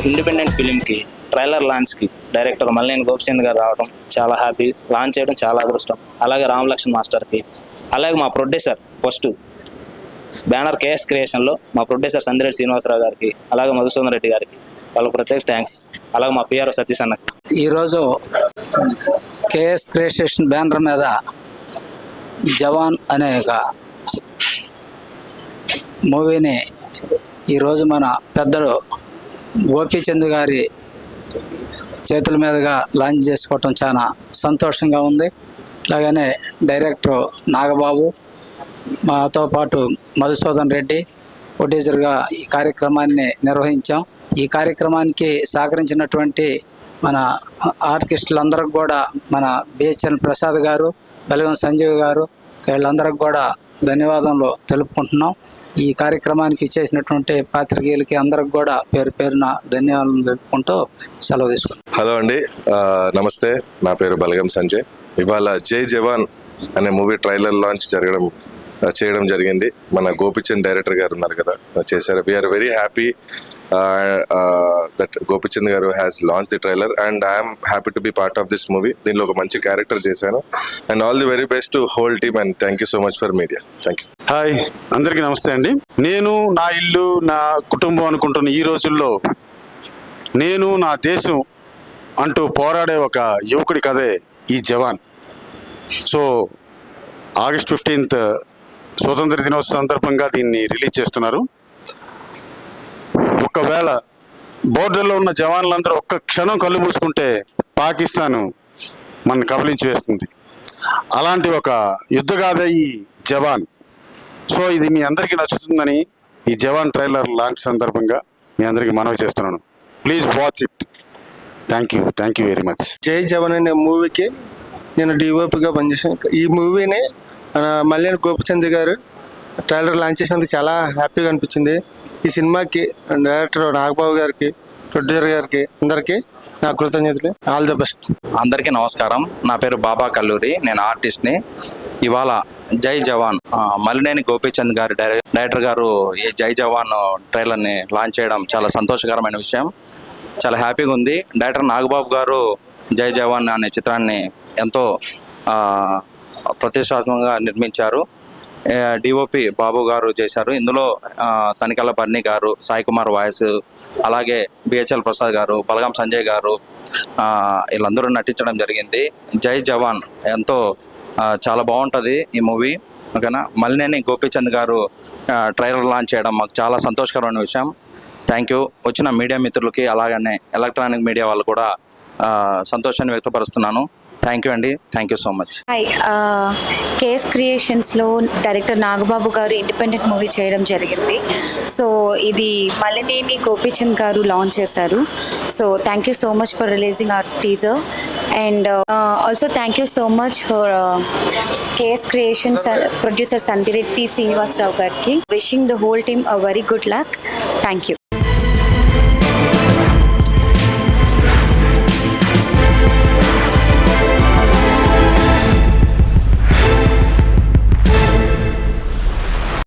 Independent ఫిలింకి trailer లాంచ్కి director Malleni Gopichand garu రావడం చాలా హ్యాపీ, లాంచ్ చేయడం చాలా అదృష్టం. అలాగే రామ్ లక్ష్మణ్ మాస్టర్కి, అలాగే మా ప్రొడ్యూసర్ ఫస్ట్ బ్యానర్ కేఎస్ క్రియేషన్లో మా ప్రొడ్యూసర్ సందిరెడ్డి శ్రీనివాసరావు గారికి, అలాగే మధుసూదన్ రెడ్డి గారికి వాళ్ళకు ప్రత్యేక థ్యాంక్స్. అలాగే మా పిఆర్ సతీష్ అన్నకి. ఈరోజు కేఎస్ క్రియేషన్ బ్యానర్ మీద జవాన్ అనే ఒక మూవీని ఈరోజు మన పెద్దలు గోపీచంద్ గారి చేతుల మీదుగా లాంచ్ చేసుకోవటం చాలా సంతోషంగా ఉంది. అలాగనే డైరెక్టర్ నాగబాబు, మాతో పాటు మధుసూదన్ రెడ్డి ప్రొడ్యూసర్గా ఈ కార్యక్రమాన్ని నిర్వహించాం. ఈ కార్యక్రమానికి సహకరించినటువంటి మన ఆర్టిస్టులందరికి కూడా మన బిహెచ్ఎన్ ప్రసాద్ గారు, బెలగం సంజీవ్ గారు, వీళ్ళందరికి కూడా ధన్యవాదాలు తెలుపుకుంటున్నాం. ఈ కార్యక్రమానికి చేసినటువంటి పాత్రికేయులకి అందరికి కూడా పేరు పేరున ధన్యవాదాలు తెలుపుకుంటూ సెలవు తీసుకుంటాం. హలో అండి, నమస్తే. నా పేరు బలగం సంజయ్. ఇవాళ జై జవాన్ అనే మూవీ ట్రైలర్ లాంచ్ చేయడం జరిగింది. మన గోపిచంద్ డైరెక్టర్ గారు ఉన్నారు కదా, చేశారు. We are very happy that Gopichand garu has launch the trailer and I'm happy to be part of this movie. దీనిలో ఒక మంచి క్యారెక్టర్ చేశాను and all the very best to whole team and thank you so much for media. Thank you. Hi, అందరికీ నమస్తే అండి. నేను నా ఇల్లు నా కుటుంబం అనుకుంటున్న ఈ రోజుల్లో నేను నా దేశం అంటూ పోరాడే ఒక యువకుడి కథే ఈ జవాన్. సో ఆగస్ట్ 15th స్వతంత్ర దినోత్సవం సందర్భంగా దీన్ని రిలీజ్ చేస్తున్నారు. ఒకవేళ బోర్డర్లో ఉన్న జవాన్లందరూ ఒక్క క్షణం కళ్ళు మూసుకుంటే పాకిస్తాన్ మన కబలించి వేస్తుంది. అలాంటి ఒక యుద్ధగాథ ఈ జవాన్. సో ఇది మీ అందరికీ నచ్చుతుందని ఈ జవాన్ ట్రైలర్ లాంచ్ సందర్భంగా మీ అందరికీ మనవి చేస్తున్నాను. Please watch it. Thank you very much. జై జవాన్ అనే మూవీకి నేను డిఓపిగా పనిచేశాను. ఈ మూవీని మల్లేని గోపిచంద్ గారు ట్రైలర్ లాంచ్ చేసినందుకు చాలా హ్యాపీగా అనిపించింది. ఈ సినిమాకి డైరెక్టర్ నాగబాబు గారికి, ప్రొడ్యూసర్ గారికి, అందరికీ నా కృతజ్ఞతలు. All the best. అందరికీ నమస్కారం. నా పేరు బాబా కల్లూరి, నేను ఆర్టిస్ట్ని. ఇవాళ జై జవాన్ మల్లినేని గోపీచంద్ గారు డైరెక్టర్ గారు ఈ జై జవాన్ ట్రైలర్ని లాంచ్ చేయడం చాలా సంతోషకరమైన విషయం. చాలా హ్యాపీగా ఉంది. డైరెక్టర్ నాగబాబు గారు జై జవాన్ అనే చిత్రాన్ని ఎంతో ప్రతిష్టాత్మకంగా నిర్మించారు. డిఓపి బాబు గారు చేశారు. ఇందులో తనికెళ్ళ బర్ని గారు, సాయి కుమార్ వాయిస్, అలాగే బిహెచ్ఎల్ ప్రసాద్ గారు, బలగాం సంజయ్ గారు వీళ్ళందరూ నటించడం జరిగింది. జై జవాన్ ఎంతో చాలా బాగుంటుంది ఈ మూవీ. ఓకేనా. మల్లినేని గోపీచంద్ గారు ట్రైలర్ లాంచ్ చేయడం మాకు చాలా సంతోషకరమైన విషయం. Thank you. వచ్చిన మీడియా మిత్రులకి, అలాగనే ఎలక్ట్రానిక్ మీడియా వాళ్ళు కూడా సంతోషాన్ని వ్యక్తపరుస్తున్నాను. థ్యాంక్ యూ అండి. Thank you so much. Hi, KS క్రియేషన్స్లో director Nagababu garu independent movie చేయడం జరిగింది. సో ఇది మల్లినేని గోపీచంద్ గారు లాంచ్ చేశారు. So thank you so much for releasing our teaser and also thank you so much for KS creations producer Sandireddy Srinivasarao గారికి. Wishing the whole team a very good luck. Thank you.